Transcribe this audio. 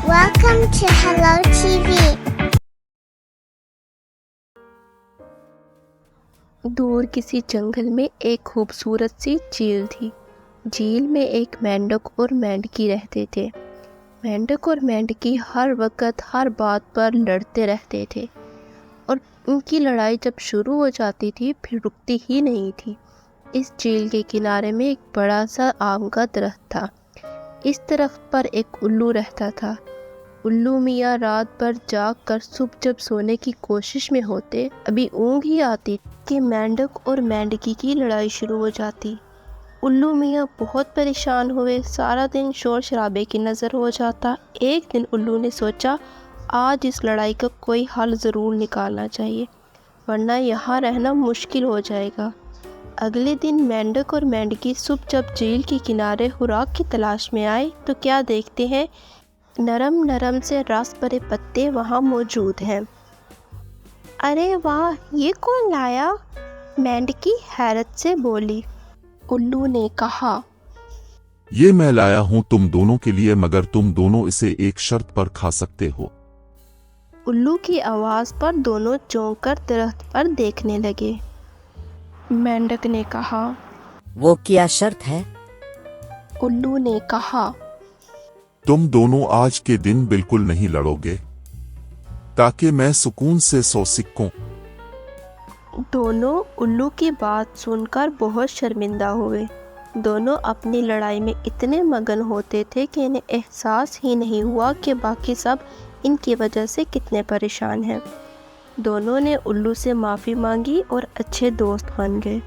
Welcome to Hello TV. दूर किसी जंगल में एक खूबसूरत सी झील थी। झील में एक मेंढक और मेंढकी रहते थे। मेंढक और मेंढकी हर वक्त हर बात पर लड़ते रहते थे और उनकी लड़ाई जब शुरू हो जाती थी फिर रुकती ही नहीं थी। इस झील के किनारे में एक बड़ा सा आम का दरख्त था। इस दरख्त पर एक उल्लू रहता था। उल्लू मियाँ रात भर जाग कर सुबह जब सोने की कोशिश में होते, अभी ऊँग ही आती कि मेंढक और मेंढकी की लड़ाई शुरू हो जाती। उल्लू मियाँ बहुत परेशान हुए, सारा दिन शोर शराबे की नज़र हो जाता। एक दिन उल्लू ने सोचा, आज इस लड़ाई का कोई हल ज़रूर निकालना चाहिए, वरना यहाँ रहना मुश्किल हो जाएगा। अगले दिन मेंढक और मेंढकी सुबह जब झील के किनारे खुराक की तलाश में आए तो क्या देखते हैं, नरम नरम से रस भरे पत्ते वहाँ मौजूद हैं। अरे वाह, ये कौन लाया? मेंढकी हैरत से बोली। उल्लू ने कहा, ये मैं लाया हूँ तुम दोनों के लिए, मगर तुम दोनों इसे एक शर्त पर खा सकते हो। उल्लू की आवाज़ पर दोनों चौंक कर दरख्त पर देखने लगे। मेंढक ने कहा, वो क्या शर्त है? उल्लू ने कहा, तुम दोनों आज के दिन बिल्कुल नहीं लड़ोगे, ताकि मैं सुकून से सो सकूं। दोनों उल्लू की बात सुनकर बहुत शर्मिंदा हुए। दोनों अपनी लड़ाई में इतने मगन होते थे कि इन्हें एहसास ही नहीं हुआ कि बाकी सब इनकी वजह से कितने परेशान हैं। दोनों ने उल्लू से माफ़ी मांगी और अच्छे दोस्त बन गए।